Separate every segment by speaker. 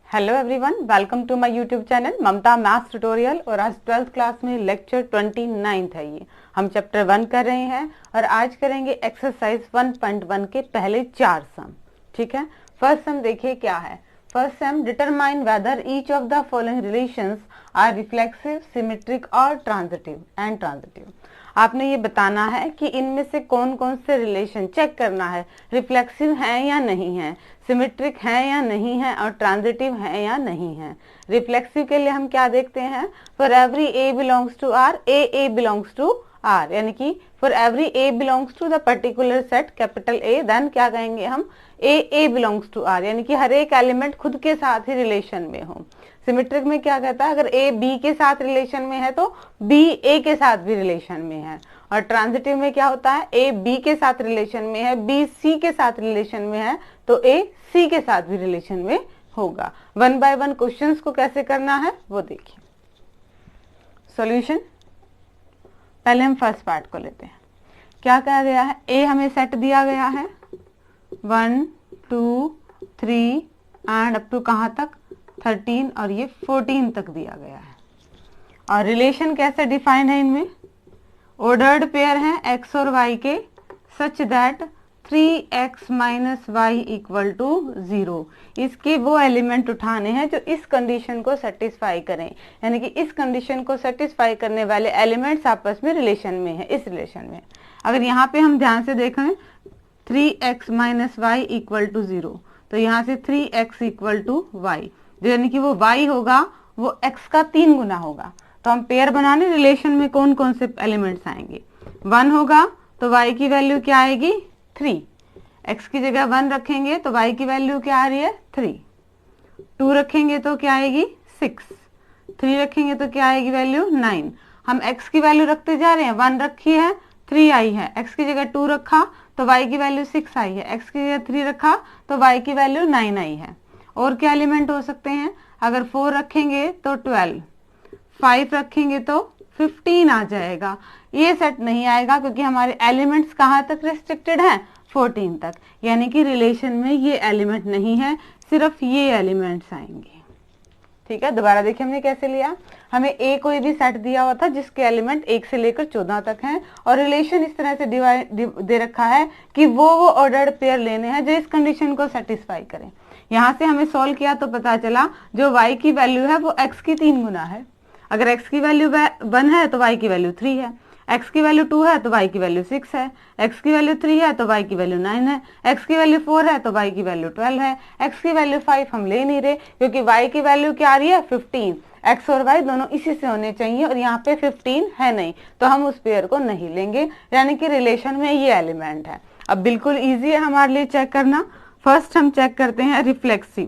Speaker 1: Hello everyone, welcome to my YouTube channel Mamta maths tutorial. और आज 12th class में lecture 29 है। ये हम चैप्टर 1 कर रहे हैं और आज करेंगे एक्सरसाइज 1.1 के पहले 4 सम। ठीक है, फर्स्ट सम देखिए क्या है। First sum, determine whether each of the following relations are reflexive, symmetric और ट्रांजिटिव एंड ट्रांजिटिव। आपने ये बताना है कि इनमें से कौन कौन से रिलेशन चेक करना है, रिफ्लेक्सिव है या नहीं है, सिमेट्रिक है या नहीं है और ट्रांजिटिव है या नहीं है। रिफ्लेक्सिव के लिए हम क्या देखते हैं, for every A belongs to R, A belongs to R, यानी कि for every A belongs to the particular set capital A, then क्या कहेंगे हम, ए बिलोंग्स टू आर, यानी कि हर एक एलिमेंट खुद के साथ ही रिलेशन में हो। सिमेट्रिक में क्या कहता है, अगर ए बी के साथ रिलेशन में है तो बी ए के साथ भी रिलेशन में है। और ट्रांजिटिव में क्या होता है, ए बी के साथ रिलेशन में है, बी सी के साथ रिलेशन में है तो ए सी के साथ भी रिलेशन में होगा। 1 बाय 1 क्वेश्चंस को कैसे करना है वो देखिए। सॉल्यूशन, पहले हम फर्स्ट पार्ट को लेते हैं। क्या कहा गया है, ए हमें सेट दिया गया है 1 2 3 एंड अप टू कहाँ तक 13 और ये 14 तक दिया गया है। और रिलेशन कैसे डिफाइन है, इनमें ऑर्डर्ड पेयर हैं एक्स और वाई के, such that 3x minus Y equal to 0। इसके वो एलिमेंट उठाने हैं जो इस कंडीशन को सेटिस्फाई करें, यानी कि इस कंडीशन को सेटिस्फाई करने वाले एलिमेंट्स आपस में रिलेशन में है। इस रिलेशन में अगर यहाँ पे हम ध्यान से देखें 3x minus Y equal to 0, तो यहाँ से 3x इक्वल टू वाई, यानी कि वो y होगा वो x का 3 गुना होगा। तो हम पेयर बनाने, रिलेशन में कौन कौन से एलिमेंट्स आएंगे, 1 होगा तो y की वैल्यू क्या आएगी 3, x की जगह 1 रखेंगे तो y की वैल्यू क्या आ रही है 3, 2 रखेंगे तो क्या आएगी 6, 3 रखेंगे तो क्या आएगी वैल्यू 9। हम x की वैल्यू रखते जा रहे हैं, 1 रखी है 3 आई है, x की जगह 2 रखा तो y की वैल्यू 6 आई है, x की जगह 3 रखा तो y की वैल्यू 9 आई है। और क्या एलिमेंट हो सकते हैं, अगर 4 रखेंगे तो 12, 5 रखेंगे तो 15 आ जाएगा। ये सेट नहीं आएगा क्योंकि हमारे एलिमेंट्स कहाँ तक रिस्ट्रिक्टेड हैं 14 तक, यानी कि रिलेशन में ये एलिमेंट नहीं है, सिर्फ ये एलिमेंट्स आएंगे। ठीक है, दोबारा देखिए हमने कैसे लिया। हमें ए कोई भी सेट दिया हुआ था जिसके एलिमेंट 1 से लेकर 14 तक हैं और रिलेशन इस तरह से दे रखा है कि वो ऑर्डर्ड पेयर लेने हैं जो इस कंडीशन को सेटिस्फाई करें। यहाँ से हमें सॉल्व किया तो पता चला जो y की वैल्यू है वो x की 3 गुना है। अगर x की वैल्यू 1 है तो y की वैल्यू 3 है, x की वैल्यू 2 है तो y की वैल्यू 6 है, x की वैल्यू 3 है तो y की वैल्यू 9 है, x की वैल्यू 4 है तो y की वैल्यू 12 है, x की वैल्यू 5 हम ले नहीं रहे क्योंकि y की वैल्यू क्या आ रही है 15, x और y दोनों इसी से होने चाहिए और यहाँ पे 15 है नहीं तो हम उस पेयर को नहीं लेंगे, यानी कि रिलेशन में ये एलिमेंट है। अब बिल्कुल ईजी है हमारे लिए चेक करना। फर्स्ट हम चेक करते हैं रिफ्लेक्सिव।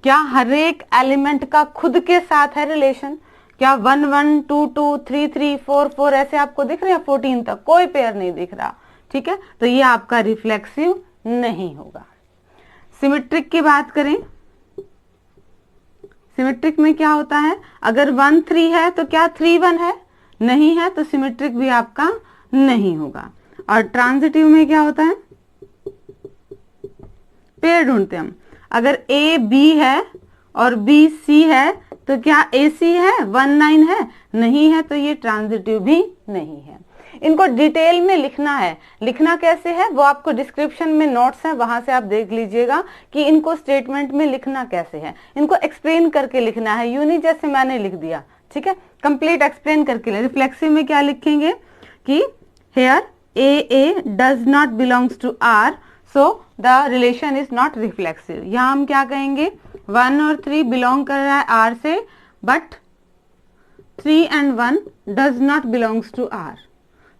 Speaker 1: क्या हर एक एलिमेंट का खुद के साथ है रिलेशन, क्या 1 1 2 2 3 3 4 4 ऐसे आपको दिख रहे हैं, 14 तक कोई पेयर नहीं दिख रहा। ठीक है, तो ये आपका रिफ्लेक्सिव नहीं होगा। सिमेट्रिक की बात करें, सिमेट्रिक में क्या होता है, अगर 1 3 है तो क्या 3 1 है, नहीं है तो सिमेट्रिक भी आपका नहीं होगा। और ट्रांजिटिव में क्या होता है, पेयर ढूंढते हम, अगर ए बी है और बी सी है तो क्या ए सी है 1 9 है, नहीं है तो ये ट्रांजिटिव भी नहीं है। इनको डिटेल में लिखना है, लिखना कैसे है वो आपको डिस्क्रिप्शन में नोट्स हैं वहां से आप देख लीजिएगा कि इनको स्टेटमेंट में लिखना कैसे है। इनको एक्सप्लेन करके लिखना है, यूं नहीं जैसे मैंने लिख दिया। ठीक है, कंप्लीट एक्सप्लेन करके। रिफ्लेक्सिव में क्या लिखेंगे कि here A does not belongs to R so the relation is not reflexive. यहाँ हम क्या कहेंगे, 1 और 3 बिलोंग कर रहा है आर से but 3 and 1 does not belongs to R,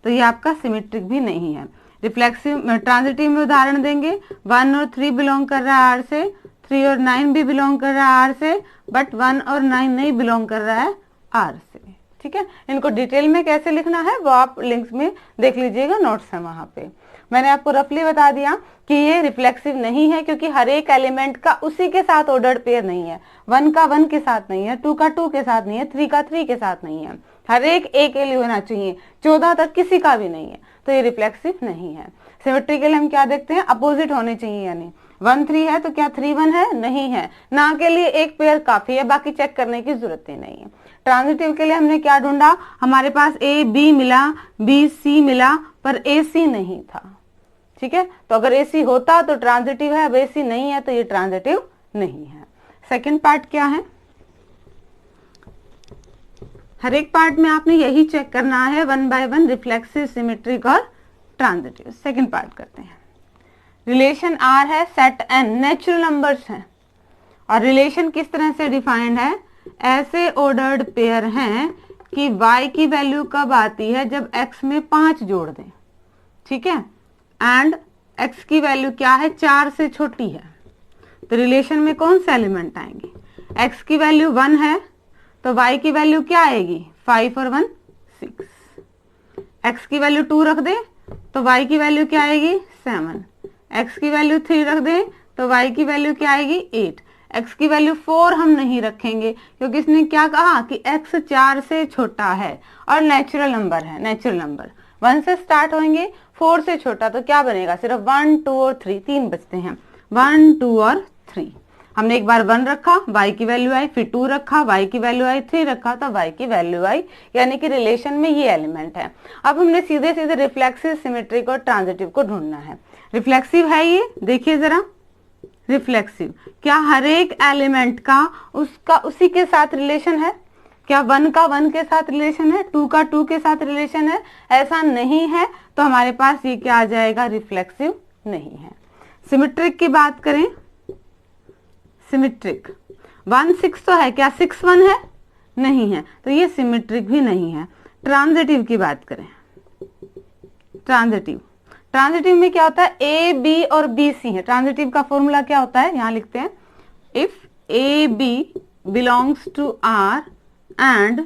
Speaker 1: तो ये आपका सिमेट्रिक भी नहीं है। रिफ्लेक्सिव ट्रांजिटिव में उदाहरण देंगे, 1 और 3 बिलोंग कर रहा है आर से, 3 और 9 भी बिलोंग कर रहा है आर से बट 1 और 9 नहीं बिलोंग कर रहा है आर से। ठीक है, इनको डिटेल में कैसे लिखना है वो आप लिंक्स में देख लीजिएगा, नोट्स है वहां पे। मैंने आपको रफली बता दिया कि ये रिफ्लेक्सिव नहीं है क्योंकि हर एक एलिमेंट का उसी के साथ ऑर्डर्ड पेयर नहीं है, 1 का 1 के साथ नहीं है, 2 का 2 के साथ नहीं है, 3 का 3 के साथ नहीं है, हर एक के लिए होना चाहिए, 14 तक किसी का भी नहीं है, तो ये रिफ्लेक्सिव नहीं है। सिमेट्रिकल हम क्या देखते हैं, अपोजिट होने चाहिए, यानी 1 3 है तो क्या 3 1 है? नहीं है। ना के लिए एक पेयर काफी है, बाकी चेक करने की जरूरत ही नहीं है। ट्रांजिटिव के लिए हमने क्या ढूंढा? हमारे पास ए बी मिला, बी सी मिला, पर ए सी नहीं था। ठीक है, तो अगर ए सी होता तो ट्रांजिटिव है, अब ए सी नहीं है तो ये ट्रांजिटिव नहीं है। सेकंड पार्ट क्या है? हर एक पार्ट में आपने यही चेक करना है 1 by 1 रिफ्लेक्सिव, सिमेट्रिक और ट्रांजिटिव। सेकंड पार्ट करते हैं। रिलेशन आर है, सेट एन नेचुरल नंबर्स हैं, और रिलेशन किस तरह से डिफाइंड है? ऐसे ऑर्डर्ड पेयर हैं कि y की वैल्यू कब आती है? जब x में 5 जोड़ दें। ठीक है, एंड x की वैल्यू क्या है? 4 से छोटी है। तो रिलेशन में कौन से एलिमेंट आएंगे? x की वैल्यू 1 है तो y की वैल्यू क्या आएगी? 5 और 1 6। x की वैल्यू 2 रख दे तो y की वैल्यू क्या आएगी? 7। x की वैल्यू 3 रख दे तो y की वैल्यू क्या आएगी? 8। x की वैल्यू 4 हम नहीं रखेंगे क्योंकि इसने क्या कहा कि x 4 से छोटा है और नेचुरल नंबर है। नेचुरल नंबर 1 से स्टार्ट होंगे, 4 से छोटा तो क्या बनेगा? सिर्फ 1 2 और 3, 3 बचते हैं, 1 2 और 3। हमने एक बार 1 रखा, y की वैल्यू आई, फिर 2 रखा, y की वैल्यू आई, 3 रखा तो y की वैल्यू आई, यानी कि रिलेशन में ये एलिमेंट है। अब हमने सीधे सीधे रिफ्लेक्सिव, सिमेट्रिक और ट्रांजिटिव को ढूंढना है। रिफ्लेक्सिव है ये, देखिए जरा, रिफ्लेक्सिव क्या हर एक एलिमेंट का उसका उसी के साथ रिलेशन है? क्या 1 का 1 के साथ रिलेशन है, 2 का 2 के साथ रिलेशन है? ऐसा नहीं है, तो हमारे पास ये क्या आ जाएगा? रिफ्लेक्सिव नहीं है। सिमेट्रिक की बात करें, सिमेट्रिक 1 6 तो है, क्या 6 1 है? नहीं है, तो ये सिमेट्रिक भी नहीं है। ट्रांजिटिव की बात करें, ट्रांजिटिव, ट्रांजिटिव में क्या होता है? ए बी और बी सी है। ट्रांजिटिव का फॉर्मूला क्या होता है? यहां लिखते हैं, if A B belongs to R and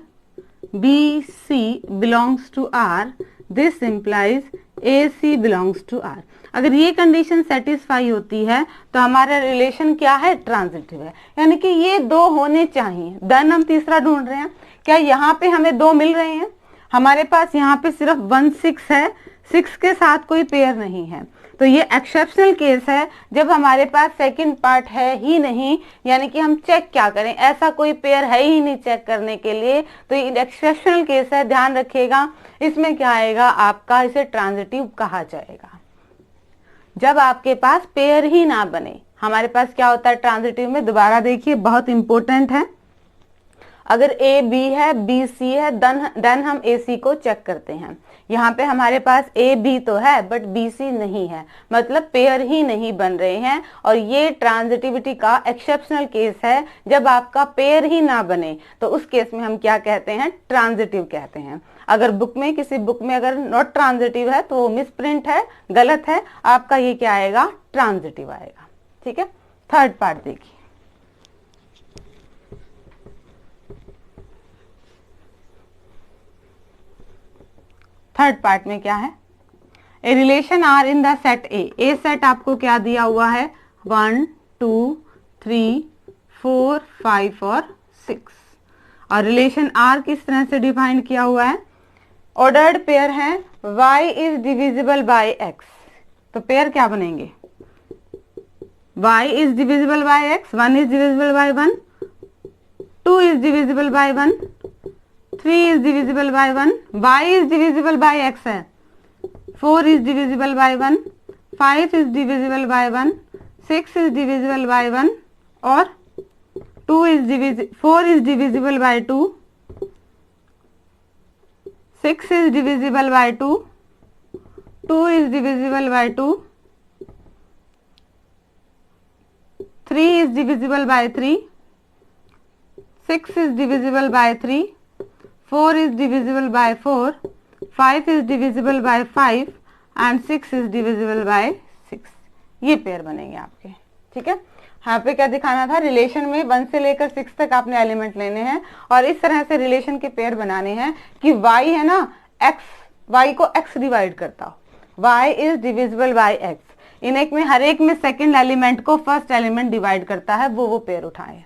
Speaker 1: B C belongs to R, this implies A C belongs to R. अगर ये कंडीशन सेटिस्फाई होती है तो हमारा रिलेशन क्या है? ट्रांजिटिव है, यानी कि ये 2 होने चाहिए। देन हम तीसरा ढूंढ रहे हैं, क्या यहाँ पे हमें 2 मिल रहे हैं? हमारे पास यहाँ पे सिर्फ 1 6 है, 6 के साथ कोई पेयर नहीं है, तो ये एक्सेप्शनल केस है जब हमारे पास सेकंड पार्ट है ही नहीं, यानी कि हम चेक क्या करें? ऐसा कोई पेयर है ही नहीं चेक करने के लिए, तो ये एक्सेप्शनल केस है, ध्यान रखिएगा। इसमें क्या आएगा आपका? इसे ट्रांजिटिव कहा जाएगा। जब आपके पास पेयर ही ना बने, हमारे पास क्या होता है ट्रांजिटिव में? दोबारा देखिए, बहुत इंपॉर्टेंट है। अगर ए बी है, बी सी है, देन हम ए सी को चेक करते हैं। यहाँ पे हमारे पास ए बी तो है बट बी सी नहीं है, मतलब पेयर ही नहीं बन रहे हैं, और ये ट्रांजिटिविटी का एक्सेप्शनल केस है। जब आपका पेयर ही ना बने तो उस केस में हम क्या कहते हैं? ट्रांजिटिव कहते हैं। अगर बुक में, किसी बुक में अगर नॉट ट्रांजिटिव है तो वो मिसप्रिंट है, गलत है, आपका ये क्या आएगा? ट्रांजिटिव आएगा। ठीक है, थर्ड पार्ट देखिए। थर्ड पार्ट में क्या है? A relation R in the set A set आपको क्या दिया हुआ है? 1 2 3 4 5 और 6। और रिलेशन आर किस तरह से डिफाइन किया हुआ है? ऑर्डर्ड पेयर है, y is divisible by x, तो पेयर क्या बनेंगे? y is divisible by x, 1 is divisible by 1, 2 is divisible by 1, 3 is divisible by 1, y is divisible by x है, 4 is divisible by 1, 5 is divisible by 1, 6 is divisible by 1 और 4 is divisible by 2, 6 is divisible by 2, 2 is divisible by 2, 3 is divisible by 3, 6 is divisible by 3, 4 is divisible by 4, 5 is divisible by 5 and 6 is divisible by 6। ये pair बनेंगे आपके। ठीक है, यहाँ पे क्या दिखाना था? रिलेशन में 1 से लेकर 6 तक आपने एलिमेंट लेने हैं और इस तरह से रिलेशन के पेयर बनाने हैं कि y है ना, y को x डिवाइड करता हो, y is divisible by x। इन एक में, हर एक में सेकेंड एलिमेंट को फर्स्ट एलिमेंट डिवाइड करता है, वो पेयर उठाए।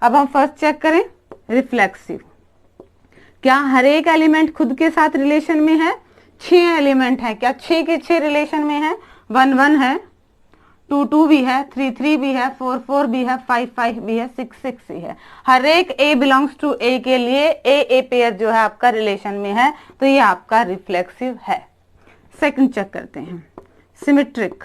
Speaker 1: अब हम फर्स्ट चेक करें, रिफ्लेक्सिव। क्या हर एक एलिमेंट खुद के साथ रिलेशन में है? 6 एलिमेंट है, क्या 6 के 6 रिलेशन में है? 1 1 है, 2 2 भी है, 3 3 भी है, 4 4 भी है, 5 5 भी है, 6 6 भी है। हर एक A बिलोंग्स टू A के लिए A पेयर जो है आपका रिलेशन में है, तो ये आपका रिफ्लेक्सिव है। सेकंड चेक करते हैं, सिमेट्रिक।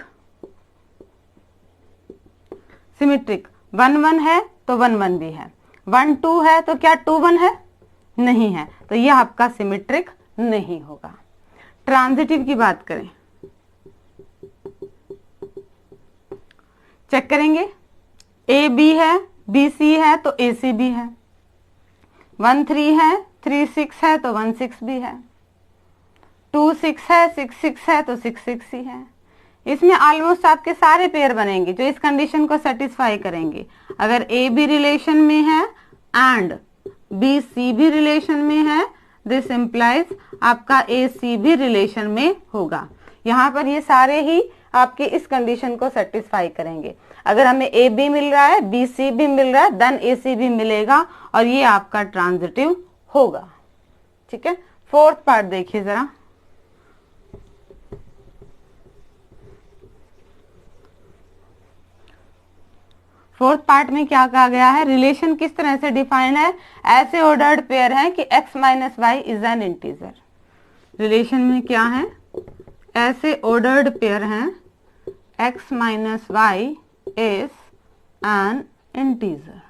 Speaker 1: सिमेट्रिक 1 1 है तो 1 1 भी है, 1 2 है तो क्या 2 1 है? नहीं है, तो ये आपका सिमेट्रिक नहीं होगा। ट्रांजिटिव की बात करें, चेक करेंगे, ए बी है, बी सी है तो ए सी भी है, 1 3 है, 3 6 है तो 1 6 भी है, 2 6 है, 6 6 है तो 6 6 ही है। इसमें ऑलमोस्ट आपके सारे पेयर बनेंगे जो इस कंडीशन को सेटिस्फाई करेंगे। अगर ए बी रिलेशन में है एंड बी सी भी रिलेशन में है, दिस इम्प्लाइज आपका ए सी भी रिलेशन में होगा। यहाँ पर ये सारे ही आपके इस कंडीशन को सेटिस्फाई करेंगे। अगर हमें ए बी मिल रहा है, बी सी भी मिल रहा है, देन ए सी भी मिलेगा और ये आपका ट्रांजिटिव होगा। ठीक है, फोर्थ पार्ट देखिए जरा। फोर्थ पार्ट में क्या कहा गया है, रिलेशन किस तरह से डिफाइंड है, ऐसे ऑर्डर्ड पेयर है कि x minus Y is an integer. Relation में क्या है, ऐसे ऑर्डर्ड पेयर हैं x minus Y is an integer.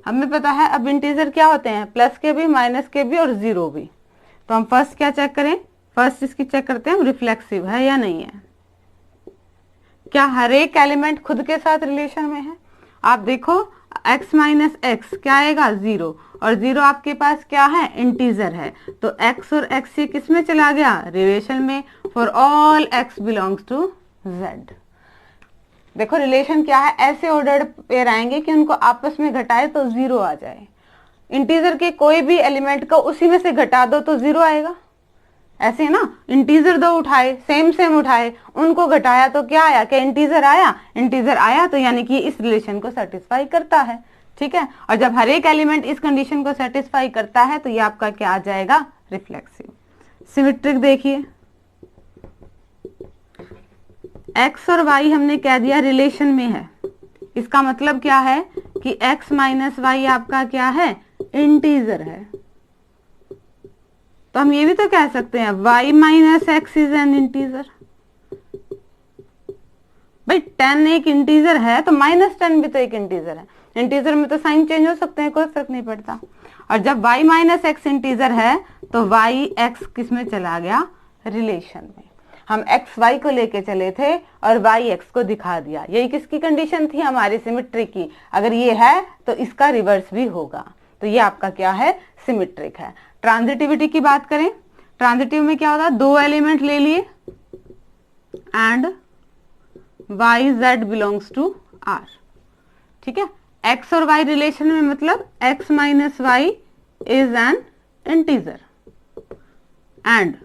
Speaker 1: हमें पता है अब इंटीजर क्या होते हैं, प्लस के भी, माइनस के भी और जीरो भी। तो हम फर्स्ट क्या चेक करें, फर्स्ट इसकी चेक करते हैं रिफ्लेक्सिव है या नहीं है। क्या हर एक एलिमेंट खुद के साथ रिलेशन में है? आप देखो x माइनस एक्स क्या आएगा, 0, और 0 आपके पास क्या है, इंटीजर है, तो x और x ये किस में चला गया, रिलेशन में। For all x belongs to z। देखो रिलेशन क्या है, ऐसे ऑर्डर्ड पेयर आएंगे कि उनको आपस में घटाए तो 0 आ जाए। इंटीजर के कोई भी एलिमेंट को उसी में से घटा दो तो 0 आएगा। ऐसे ना, इंटीजर दो उठाए, सेम सेम उठाए, उनको घटाया तो क्या आया, क्या इंटीजर आया, इंटीजर आया, तो यानी कि इस रिलेशन को सेटिस्फाई करता है। ठीक है, और जब हर एक एलिमेंट इस कंडीशन को सेटिस्फाई करता है तो ये आपका क्या आ जाएगा, रिफ्लेक्सिव। सिमेट्रिक देखिए, x और y हमने कह दिया रिलेशन में है, इसका मतलब क्या है कि x माइनस वाई आपका क्या है, इंटीजर है। तो हम ये भी तो कह सकते हैं y minus x is an integer. भाई 10 एक इंटीजर है तो माइनस 10 भी तो एक इंटीजर है। इंटीजर में तो साइन चेंज हो सकते हैं, कोई फर्क नहीं पड़ता। और जब y माइनस एक्स इंटीजर है तो y x किस में चला गया, रिलेशन में। हम x y को लेके चले थे और y x को दिखा दिया। यही किसकी कंडीशन थी, हमारी सिमेट्रिक की। अगर ये है तो इसका रिवर्स भी होगा, तो ये आपका क्या है, सिमेट्रिक है। ट्रांजिटिविटी की बात करें, ट्रांजिटिव में क्या होता है, दो एलिमेंट ले लिए and y z belongs to r। ठीक है, x और y रिलेशन में मतलब x minus Y is an integer and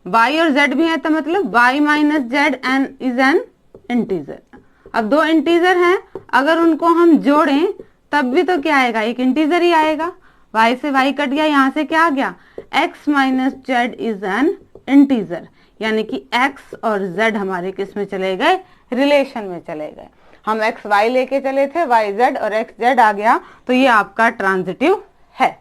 Speaker 1: y और z भी है तो मतलब y minus Z an is an integer. अब दो इंटीजर हैं, अगर उनको हम जोड़ें तब भी तो क्या आएगा, एक इंटीजर ही आएगा। y से y कट गया, यहां से क्या आ गया, x minus Z is an integer, यानी कि x और z हमारे किस में चले गए, रिलेशन में चले गए। हम x y लेके चले थे, y z और x z आ गया, तो ये आपका ट्रांजिटिव है।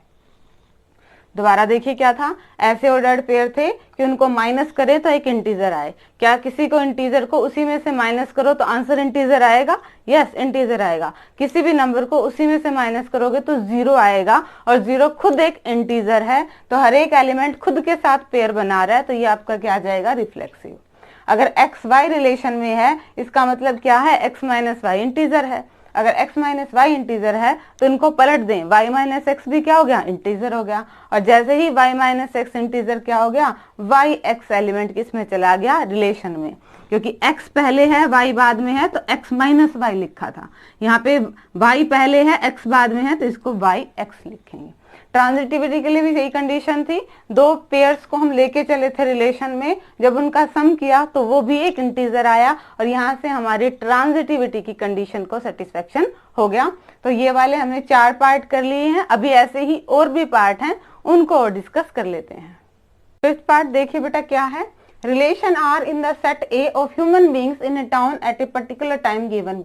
Speaker 1: दोबारा देखिए क्या था, ऐसे ऑर्डर्ड पेयर थे कि उनको माइनस करे तो एक इंटीजर आए। क्या किसी को इंटीजर को उसी में से माइनस करो तो आंसर इंटीजर आएगा? यस, इंटीजर आएगा। किसी भी नंबर को उसी में से माइनस करोगे तो 0 आएगा, और 0 खुद एक इंटीजर है, तो हर एक एलिमेंट खुद के साथ पेयर बना रहा है, तो ये आपका क्या आ जाएगा, रिफ्लेक्सिव। अगर एक्स वाई रिलेशन में है, इसका मतलब क्या है, एक्स माइनस वाई इंटीजर है। अगर x माइनस वाई इंटीजर है तो इनको पलट दें, y माइनस एक्स भी क्या हो गया, इंटीजर हो गया। और जैसे ही y माइनस एक्स इंटीजर क्या हो गया, y x एलिमेंट किस में चला गया, रिलेशन में। क्योंकि x पहले है y बाद में है तो x माइनस वाई लिखा था, यहाँ पे y पहले है x बाद में है तो इसको y x लिखेंगे। ट्रांजिटिविटी के लिए भी यही कंडीशन थी, दो पेयर्स को हम लेके चले थे रिलेशन में, जब उनका सम किया तो वो भी एक इंटीजर आया, और यहाँ से हमारी ट्रांजिटिविटी की कंडीशन को सेटिस्फेक्शन हो गया। तो ये वाले हमने 4 पार्ट कर लिए हैं, अभी ऐसे ही और भी पार्ट हैं, उनको और डिस्कस कर लेते हैं। फिफ्थ पार्ट देखिए बेटा क्या है, relation are in the set A of human beings in a town at a particular time given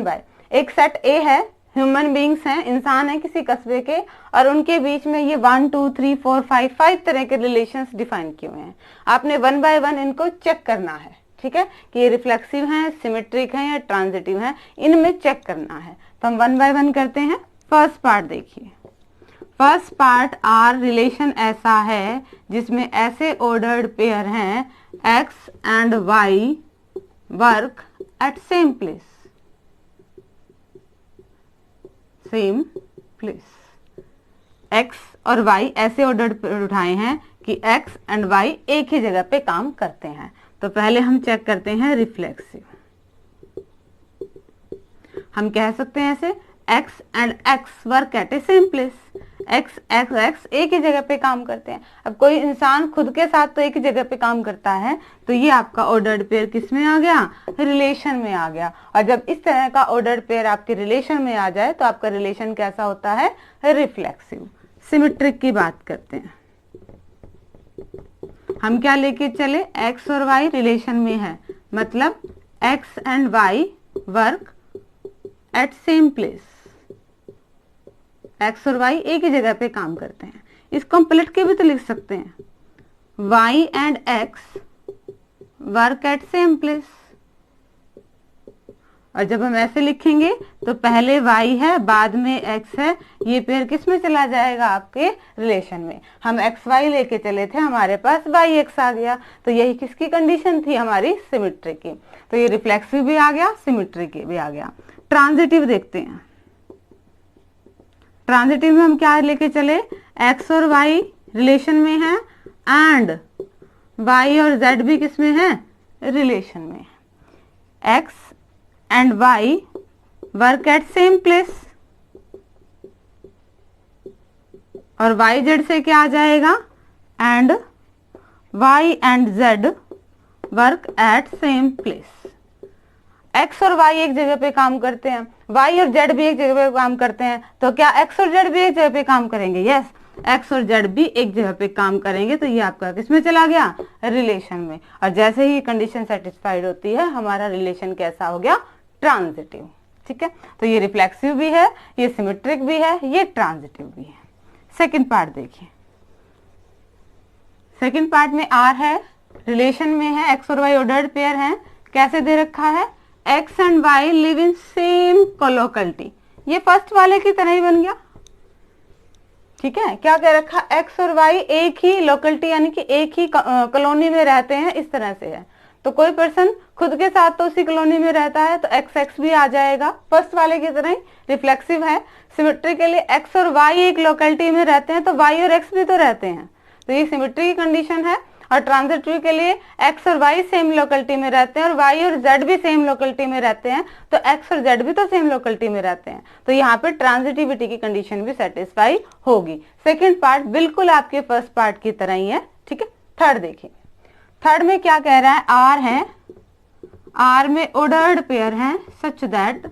Speaker 1: by। एक सेट A है, ह्यूमन बींग्स हैं, इंसान है किसी कस्बे के, और उनके बीच में ये 1 2 3 4 5 तरह के रिलेशंस डिफाइन किए हुए हैं। आपने 1 बाय 1 इनको चेक करना है, ठीक है, कि ये रिफ्लेक्सिव हैं, सिमेट्रिक हैं या ट्रांजिटिव हैं, इनमें चेक करना है। तो हम 1 बाय 1 करते हैं। फर्स्ट पार्ट देखिए, फर्स्ट पार्ट आर रिलेशन ऐसा है जिसमें ऐसे ऑर्डर्ड पेयर हैं X and Y work at same place, same place. X और वाई ऐसे ऑर्डर्ड पेयर उठाए हैं कि एक्स एंड वाई एक ही जगह पे काम करते हैं। तो पहले हम चेक करते हैं रिफ्लेक्सिव। हम कह सकते हैं ऐसे, x and X work eight A same place. X x x एक ही जगह पे काम करते हैं। अब कोई इंसान खुद के साथ तो एक ही जगह पे काम करता है, तो ये आपका ऑर्डर्ड पेयर किस में आ गया, रिलेशन में आ गया। और जब इस तरह का ऑर्डर्ड पेयर आपके रिलेशन में आ जाए तो आपका रिलेशन कैसा होता है, रिफ्लेक्सिव। सिमेट्रिक की बात करते हैं। हम क्या लेके चले, एक्स और वाई रिलेशन में है, मतलब X and Y work at same place. X और वाई एक ही जगह पे काम करते हैं। इसको हम पलट के भी तो लिख सकते हैं, Y and X work at same place. और जब हम ऐसे लिखेंगे तो पहले y है, बाद में x है, ये पेयर किस में चला जाएगा, आपके रिलेशन में। हम एक्स वाई लेके चले थे, हमारे पास वाई एक्स आ गया, तो यही किसकी कंडीशन थी, हमारी सिमेट्री की। तो ये रिफ्लेक्सिव भी आ गया, सिमेट्री की भी आ गया। ट्रांजिटिव देखते हैं। ट्रांजिटिव में हम क्या लेके चले, x और y रिलेशन में है एंड y और z भी किस में है, रिलेशन में। x and y work at same place, और y z से क्या आ जाएगा, and y and z work at same place. x और y एक जगह पे काम करते हैं, y और z भी एक जगह पे काम करते हैं, तो क्या x और z भी एक जगह पे काम करेंगे, यस, x और z भी एक जगह पे काम करेंगे। तो ये आपका किसमें चला गया, रिलेशन में। और जैसे ही कंडीशन सेटिस्फाइड होती है, हमारा रिलेशन कैसा हो गया, ट्रांजिटिव। ठीक है, तो ये रिफ्लेक्सिव भी है, ये सिमेट्रिक भी है, ये ट्रांजिटिव भी है। सेकेंड पार्ट देखिए। सेकेंड पार्ट में आर है, रिलेशन में है, एक्स और वाई ऑर्डर्ड पेयर है। कैसे दे रखा है, X and Y live in same locality. ये फर्स्ट वाले की तरह ही बन गया। ठीक है, क्या कह रखा, एक्स और वाई एक ही लोकेलिटी यानी कि एक ही कॉलोनी में रहते हैं, इस तरह से है। तो कोई पर्सन खुद के साथ तो उसी कॉलोनी में रहता है, तो एक्स एक्स भी आ जाएगा, फर्स्ट वाले की तरह ही। रिफ्लेक्सिव है। सिमेट्री के लिए एक्स और वाई एक लोकेलिटी में रहते हैं, तो वाई और एक्स भी तो रहते हैं, तो ये सिमेट्री की कंडीशन है। और ट्रांजिटिव के लिए एक्स और वाई सेम लोकेलिटी में रहते हैं और वाई और जेड भी सेम लोकेलिटी में रहते हैं, तो एक्स और जेड भी तो सेम लोकेलिटी में रहते हैं, तो यहाँ पे ट्रांजिटिविटी की कंडीशन भी सेटिस्फाई होगी। सेकंड पार्ट बिल्कुल आपके फर्स्ट पार्ट की तरह ही है। ठीक है, थर्ड देखिए। थर्ड में क्या कह रहा है, आर है, आर में ऑर्डर्ड पेयर है such that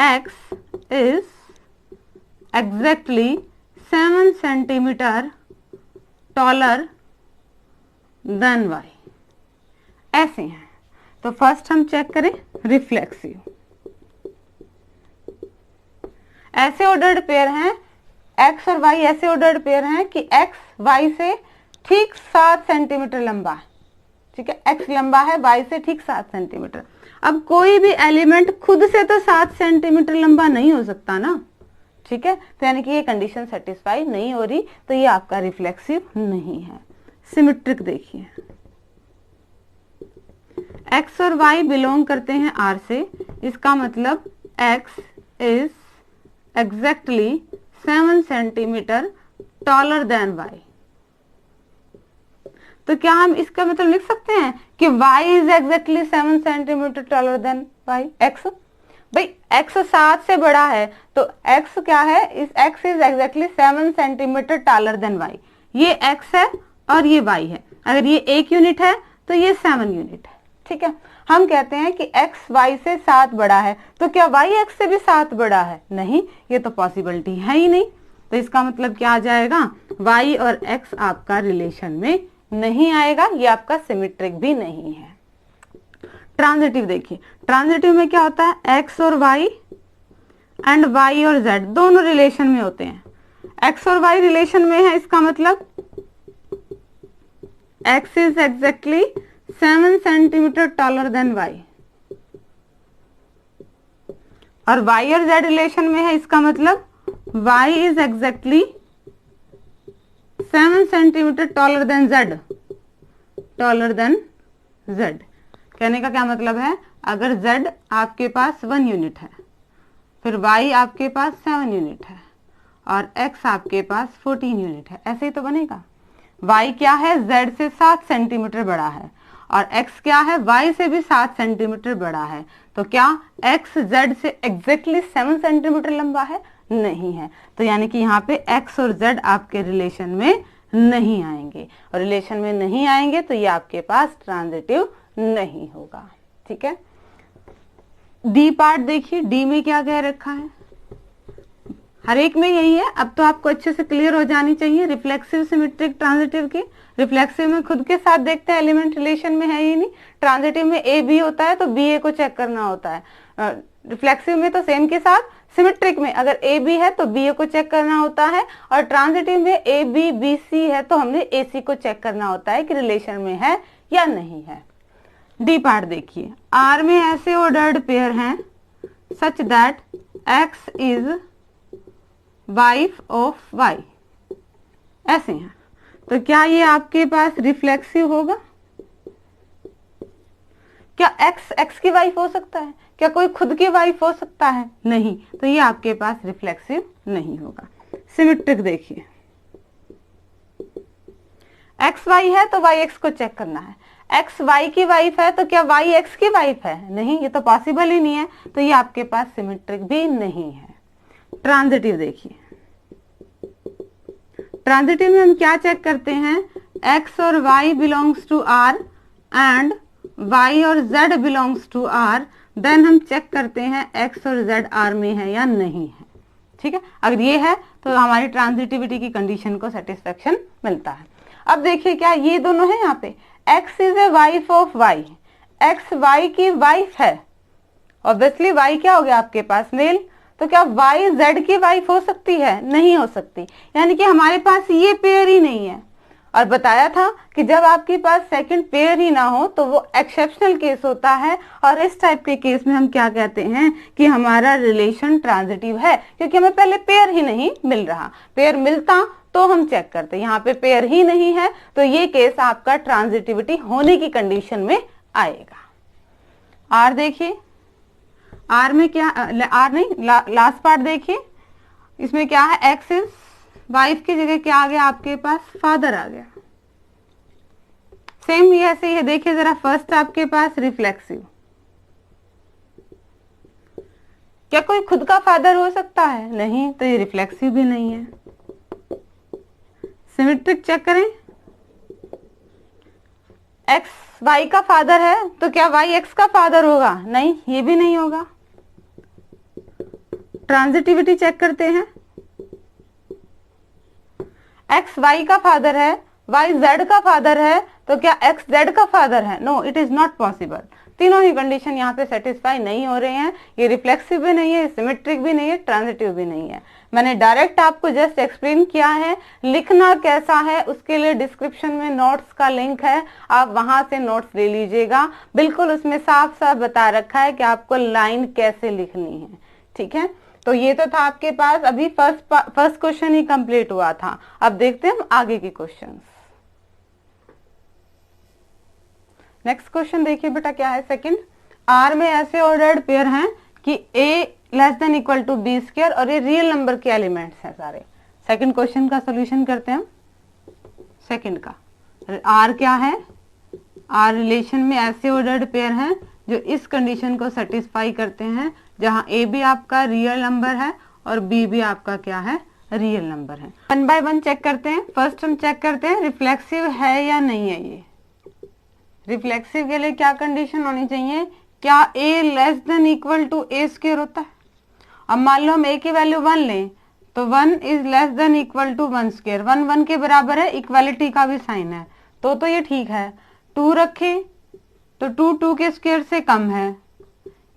Speaker 1: X is exactly 7 centimetre taller than Y, ऐसे हैं। तो फर्स्ट हम चेक करें रिफ्लेक्सिव। ऐसे ऑर्डर्ड पेयर हैं, एक्स और वाई ऐसे ऑर्डर्ड पेयर हैं कि एक्स वाई से ठीक 7 सेंटीमीटर लंबा है। ठीक है, एक्स लंबा है, वाई से ठीक 7 सेंटीमीटर। अब कोई भी एलिमेंट खुद से तो 7 सेंटीमीटर लंबा नहीं हो सकता ना। ठीक है, तो यानी कि ये कंडीशन सेटिस्फाई नहीं हो रही, तो ये आपका रिफ्लेक्सिव नहीं है। सिमेट्रिक देखिए, एक्स और वाई बिलोंग करते हैं आर से, इसका मतलब X is exactly 7 centimetre taller than Y. तो क्या हम इसका मतलब लिख सकते हैं कि y is exactly 7 centimetre taller than Y. X, भाई x 7 से बड़ा है, तो x क्या है, इस x is exactly 7 centimetre taller then y। ये x है और ये y है। अगर ये 1 यूनिट है तो ये 7 यूनिट है। ठीक है, हम कहते हैं कि x y से 7 बड़ा है, तो क्या y x से भी 7 बड़ा है, नहीं, ये तो पॉसिबिलिटी है ही नहीं। तो इसका मतलब क्या आ जाएगा, y और x आपका रिलेशन में नहीं आएगा, ये आपका सिमेट्रिक भी नहीं है। ट्रांजिटिव देखिए, ट्रांजिटिव में क्या होता है, एक्स और वाई एंड वाई और जेड दोनों रिलेशन में होते हैं। एक्स और वाई रिलेशन में है, इसका मतलब X is exactly 7 centimetre taller than Y, और वाई और जेड रिलेशन में है, इसका मतलब y is exactly 7 centimetre taller than z, taller than z। कहने का क्या मतलब है, अगर z आपके पास 1 यूनिट है, फिर y आपके पास 7 यूनिट है और x आपके पास 14 यूनिट है, ऐसे ही तो बनेगा। y क्या है, z से 7 सेंटीमीटर बड़ा है और x क्या है, y से भी 7 सेंटीमीटर बड़ा है, तो क्या x z से एग्जैक्टली 7 सेंटीमीटर लंबा है, नहीं है। तो यानी कि यहाँ पे x और z आपके रिलेशन में नहीं आएंगे, और रिलेशन में नहीं आएंगे तो ये आपके पास ट्रांजिटिव नहीं होगा। ठीक है, डी पार्ट देखिए, डी में क्या कह रखा है, हर एक में यही है। अब तो आपको अच्छे से क्लियर हो जानी चाहिए रिफ्लेक्सिव, सिमेट्रिक, ट्रांजिटिव की। रिफ्लेक्सिव में खुद के साथ देखते हैं, एलिमेंट रिलेशन में है ही नहीं। ट्रांजिटिव में ए बी होता है तो बी ए को चेक करना होता है। रिफ्लेक्सिव में तो सेम के साथ, सिमेट्रिक में अगर ए बी है तो बी ए को चेक करना होता है, और ट्रांजिटिव में ए बी बी सी है तो हमने ए सी को चेक करना होता है कि रिलेशन में है या नहीं है। डी पार्ट देखिए, आर में ऐसे ऑर्डर्ड पेयर हैं such that X is wife of Y, ऐसे हैं, तो क्या ये आपके पास रिफ्लेक्सिव होगा? क्या एक्स एक्स की वाइफ हो सकता है? क्या कोई खुद की वाइफ हो सकता है? नहीं, तो ये आपके पास रिफ्लेक्सिव नहीं होगा। सिमेट्रिक देखिए, एक्स वाई है तो वाई एक्स को चेक करना है, एक्स वाई की वाइफ है तो क्या वाई एक्स की वाइफ है? नहीं, ये तो पॉसिबल ही नहीं है, तो ये आपके पास सिमेट्रिक भी नहीं है। ट्रांजिटिव देखिए, ट्रांजिटिव में हम क्या चेक करते हैं, x और y belongs to r and y और z belongs to r, then हम चेक करते हैं x और z r में है या नहीं है। ठीक है, अगर ये है तो हमारी ट्रांजिटिविटी की कंडीशन को सेटिस्फेक्शन मिलता है। अब देखिए क्या ये दोनों है, यहाँ पे x is a wife of y, x y की वाइफ है, ऑब्वियसली y क्या हो गया आपके पास, मेल, तो क्या y z की वाइफ हो सकती है? नहीं हो सकती, यानी कि हमारे पास ये पेयर ही नहीं है। और बताया था कि जब आपके पास सेकंड पेयर ही ना हो तो वो एक्सेप्शनल केस होता है, और इस टाइप के केस में हम क्या कहते हैं कि हमारा रिलेशन ट्रांजिटिव है, क्योंकि हमें पहले पेयर ही नहीं मिल रहा। पेयर मिलता तो हम चेक करते, यहाँ पे पेयर ही नहीं है, तो ये केस आपका ट्रांजिटिविटी होने की कंडीशन में आएगा। आर देखिए, आर में क्या, आर नहीं, लास्ट पार्ट देखिए, इसमें क्या है, एक्स इज वाइफ की जगह क्या आ गया आपके पास, फादर आ गया। सेम ये ऐसे ही है, देखिए जरा, फर्स्ट आपके पास रिफ्लेक्सिव, क्या कोई खुद का फादर हो सकता है? नहीं, तो ये रिफ्लेक्सिव भी नहीं है। सिमेट्रिक चेक करें, एक्स वाई का फादर है तो क्या वाई एक्स का फादर होगा? नहीं, ये भी नहीं होगा। ट्रांजिटिविटी चेक करते हैं, एक्स वाई का फादर है, वाई जेड का फादर है, तो क्या एक्स जेड का फादर है? No, it is not possible. तीनों ही कंडीशन यहाँ पे सेटिस्फाई नहीं हो रहे हैं। ये रिफ्लेक्सिव भी नहीं है, सिमेट्रिक भी नहीं है, ट्रांजिटिव भी नहीं है। मैंने डायरेक्ट आपको जस्ट एक्सप्लेन किया है। लिखना कैसा है उसके लिए डिस्क्रिप्शन में नोट्स का लिंक है, आप वहां से नोट्स ले लीजिएगा। बिल्कुल उसमें साफ साफ बता रखा है कि आपको लाइन कैसे लिखनी है। ठीक है, तो ये तो था आपके पास, अभी फर्स्ट क्वेश्चन ही कंप्लीट हुआ था। अब देखते हैं हम आगे के क्वेश्चंस। नेक्स्ट क्वेश्चन देखिए बेटा क्या है, सेकंड, आर में ऐसे ऑर्डर्ड पेयर हैं कि a less than equal to B square, और ये रियल नंबर के एलिमेंट्स हैं सारे। सेकंड क्वेश्चन का सोल्यूशन करते हैं हम। सेकंड का आर क्या है, आर रिलेशन में ऐसे ऑर्डर्ड पेयर हैं जो इस कंडीशन को सेटिस्फाई करते हैं, जहां ए भी आपका रियल नंबर है और बी भी आपका क्या है, रियल नंबर है। 1 बाय 1 चेक करते हैं। फर्स्ट हम चेक करते हैं रिफ्लेक्सिव है या नहीं है। ये रिफ्लेक्सिव के लिए क्या कंडीशन होनी चाहिए, क्या a less than equal to A square होता है। अब मान लो हम a की वैल्यू 1 लें तो 1 is less than equal to 1 square, 1 1 के बराबर है, इक्वालिटी का भी साइन है, तो तो ये ठीक है। 2 रखें तो 2 2 के स्क्वायर से कम है,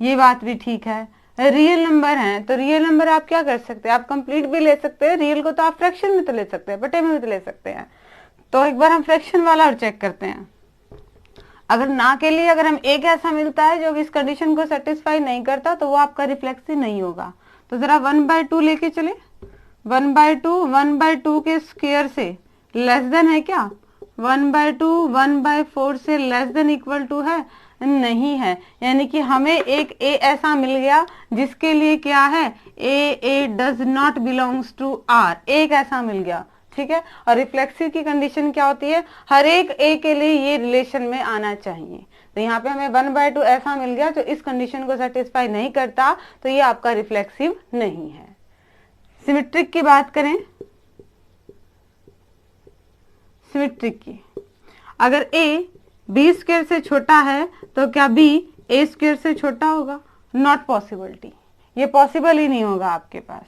Speaker 1: ये बात भी ठीक है। रियल नंबर है तो रियल नंबर आप क्या कर सकते हैं, आप कंप्लीट भी ले सकते हैं, रियल को तो आप फ्रैक्शन में तो ले सकते हैं, बटे में भी तो ले सकते हैं। तो एक बार हम फ्रैक्शन वाला और चेक करते हैं। अगर ना के लिए अगर हम एक ऐसा मिलता है जो इस कंडीशन को सेटिस्फाई नहीं करता तो वो आपका रिफ्लेक्सिव नहीं होगा। तो जरा 1/2 लेके चले। 1/2 के स्क्वायर से लेस देन है क्या? 1/2 1/4 से लेस देन इक्वल टू है? नहीं है। यानी कि हमें एक ए ऐसा मिल गया जिसके लिए क्या है, A does not belongs to R, एक ऐसा मिल गया। ठीक है। और रिफ्लेक्सिव की कंडीशन क्या होती है, हर एक ए के लिए ये रिलेशन में आना चाहिए। तो यहाँ पे हमें 1/2 ऐसा मिल गया जो इस कंडीशन को सेटिस्फाई नहीं करता, तो ये आपका रिफ्लेक्सिव नहीं है। सिमेट्रिक की बात करें, सिमेट्रिक की, अगर ए बी स्क्वायर से छोटा है तो क्या बी ए स्क्वायर से छोटा होगा? नॉट पॉसिबिलिटी, ये पॉसिबल ही नहीं होगा आपके पास।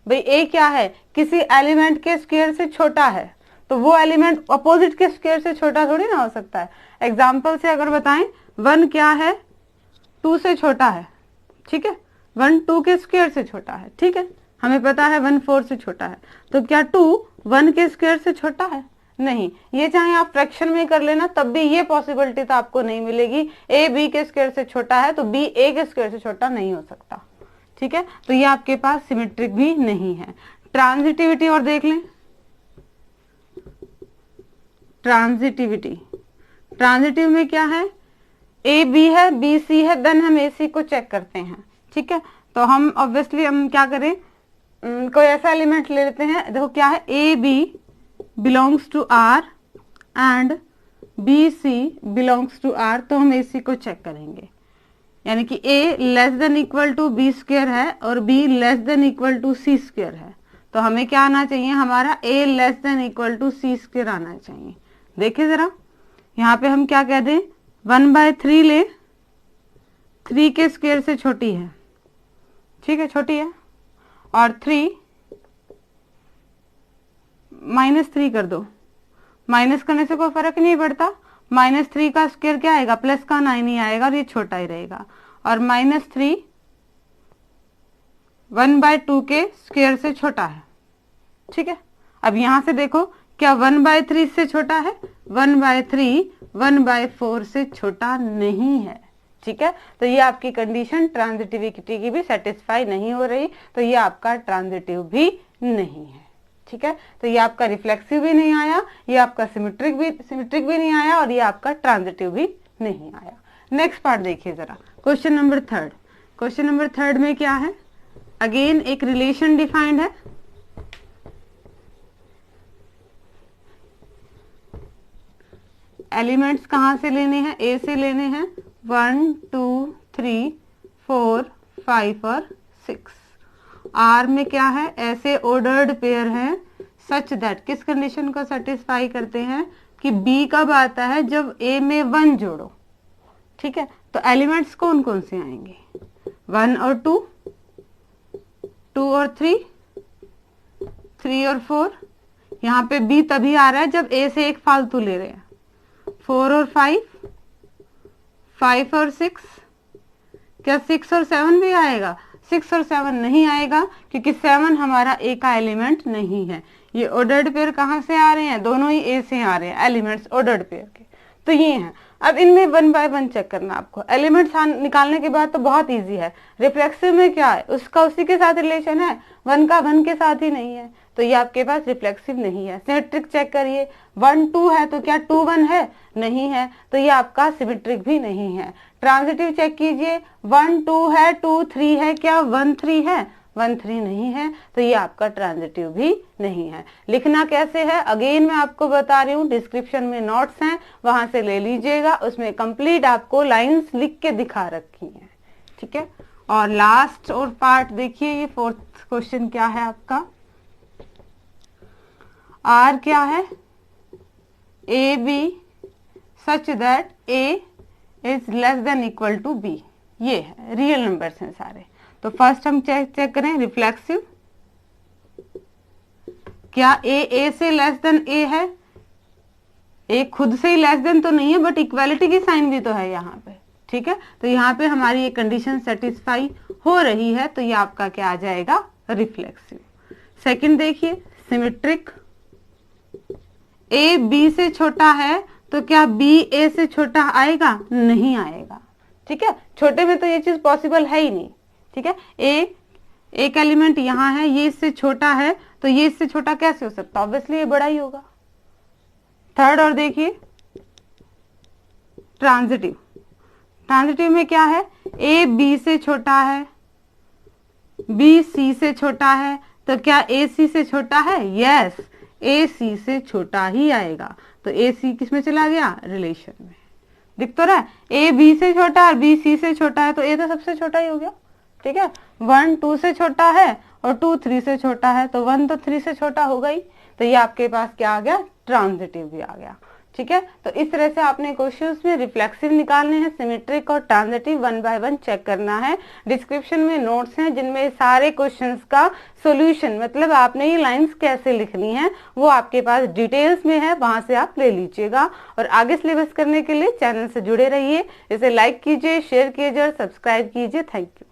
Speaker 1: भाई ए क्या है, किसी एलिमेंट के स्क्वायर से छोटा है, तो वो एलिमेंट अपोजिट के स्क्वायर से छोटा थोड़ी ना हो सकता है। एग्जाम्पल से अगर बताएं, 1 क्या है, 2 से छोटा है। ठीक है, 1 2 के स्क्वायर से छोटा है। ठीक है, हमें पता है 1 4 से छोटा है, तो क्या 2 1 के स्क्वायर से छोटा है? नहीं। ये चाहे आप फ्रैक्शन में कर लेना तब भी ये पॉसिबिलिटी तो आपको नहीं मिलेगी। ए बी के स्क्वायर से छोटा है तो बी ए के स्क्वायर से छोटा नहीं हो सकता। ठीक है, तो ये आपके पास सिमेट्रिक भी नहीं है। ट्रांजिटिविटी और देख लें, ट्रांजिटिविटी, ट्रांजिटिव में क्या है, ए बी है, बी सी है, देन हम ए सी को चेक करते हैं। ठीक है, तो हम ऑब्वियसली हम क्या करें, कोई ऐसा एलिमेंट ले लेते हैं। देखो क्या है, A B belongs to R and B C belongs to R, तो हम ए सी को चेक करेंगे। यानी कि a less than equal to B square है और b less than equal to C square है, तो हमें क्या आना चाहिए, हमारा a less than equal to C square आना चाहिए। देखिए जरा, यहाँ पे हम क्या कह दें, 1/3 ले, 3 के स्क्वायर से छोटी है। ठीक है, छोटी है, और 3 -3 कर दो। माइनस करने से कोई फर्क नहीं पड़ता, -3 का स्क्वायर क्या आएगा, प्लस का 9 ही आएगा और ये छोटा ही रहेगा। और -3 1/2 के स्क्वायर से छोटा है। ठीक है, अब यहां से देखो क्या 1/3 से छोटा है, 1/3 1/4 से छोटा नहीं है। ठीक है, तो ये आपकी कंडीशन ट्रांजिटिविटी की भी सेटिस्फाई नहीं हो रही, तो ये आपका ट्रांजिटिव भी नहीं है। ठीक है, तो ये आपका रिफ्लेक्सिव भी नहीं आया, ये आपका सिमेट्रिक भी नहीं आया, और ये आपका ट्रांजिटिव भी नहीं आया। नेक्स्ट पार्ट देखिए जरा, क्वेश्चन नंबर 3। क्वेश्चन नंबर 3 में क्या है, अगेन एक रिलेशन डिफाइंड है। एलिमेंट्स कहाँ से लेने हैं, ए से लेने हैं, 1 2 3 4 5 और 6। आर में क्या है, ऐसे ऑर्डर्ड पेयर हैं सच दैट, किस कंडीशन को सेटिस्फाई करते हैं कि बी कब आता है, जब ए में 1 जोड़ो। ठीक है, तो एलिमेंट्स कौन कौन से आएंगे, 1 और 2, 2 और 3, 3 और 4। यहाँ पे बी तभी आ रहा है जब ए से एक फालतू ले रहे हैं, 4 और 5, 5 और 6। क्या 6 और 7 भी आएगा? 6 और 7 नहीं आएगा, क्योंकि 7 हमारा ए का एलिमेंट नहीं है। ये ऑर्डर्ड पेयर कहाँ से आ रहे हैं, दोनों ही ए से आ रहे हैं एलिमेंट्स ऑर्डर्ड पेयर के, तो ये हैं। अब इनमें 1 बाय 1 चेक करना आपको। एलिमेंट्स निकालने के बाद तो बहुत इजी है। रिफ्लेक्सिव में क्या है, उसका उसी के साथ रिलेशन है, 1 का 1 के साथ ही नहीं है, तो ये आपके पास रिफ्लेक्सिव नहीं है। सिमेट्रिक चेक करिए, 1 2 है तो क्या 2 1 है, नहीं है, तो ये आपका सिमेट्रिक भी नहीं है। ट्रांजिटिव चेक कीजिए, 1 2 है, 2 3 है, क्या 1 3 है, 1 3 नहीं है, तो ये आपका ट्रांजिटिव भी नहीं है। लिखना कैसे है, अगेन मैं आपको बता रही हूँ, डिस्क्रिप्शन में नोट्स हैं, वहां से ले लीजिएगा, उसमें कंप्लीट आपको लाइंस लिख के दिखा रखी हैं। ठीक है, और लास्ट और पार्ट देखिए, ये 4th क्वेश्चन क्या है आपका, आर क्या है, A B such that A is less than equal to B, ये है, रियल नंबर्स हैं सारे। तो फर्स्ट हम चेक करें रिफ्लेक्सिव, क्या ए से लेस देन ए है, ए खुद से ही लेस देन तो नहीं है, बट इक्वालिटी की साइन भी तो है यहाँ पे, ठीक है। तो यहाँ पे हमारी ये कंडीशन सेटिस्फाई हो रही है, तो ये आपका क्या आ जाएगा, रिफ्लेक्सिव। सेकंड देखिए, सिमेट्रिक, ए बी से छोटा है तो क्या बी ए से छोटा आएगा, नहीं आएगा, ठीक है। छोटे में तो ये चीज पॉसिबल है ही नहीं, ठीक है। ए एक एलिमेंट यहाँ है, ये इससे छोटा है, तो ये इससे छोटा कैसे हो सकता, ऑब्वियसली ये बड़ा ही होगा। थर्ड और देखिए, ट्रांजिटिव, ट्रांजिटिव में क्या है, ए बी से छोटा है, बी सी से छोटा है, तो क्या ए सी से छोटा है, यस, ए सी से छोटा ही आएगा। तो ए सी किस में चला गया, रिलेशन में, दिख तो रहा है। ए बी से छोटा है और बी सी से छोटा है, तो ए तो सबसे छोटा ही हो गया, ठीक है। 1 2 से छोटा है और 2 3 से छोटा है, तो 1 तो 3 से छोटा होगा ही, तो ये आपके पास क्या आ गया, ट्रांजिटिव भी आ गया, ठीक है। तो इस तरह से आपने क्वेश्चंस में रिफ्लेक्सिव निकालने हैं, सिमेट्रिक और ट्रांजिटिव 1 बाय 1 चेक करना है। डिस्क्रिप्शन में नोट्स हैं जिनमें सारे क्वेश्चंस का सॉल्यूशन, मतलब आपने ये लाइंस कैसे लिखनी है वो आपके पास डिटेल्स में है, वहां से आप ले लीजिएगा। और आगे सिलेबस करने के लिए चैनल से जुड़े रहिए, इसे लाइक कीजिए, शेयर कीजिए और सब्सक्राइब कीजिए। Thank you.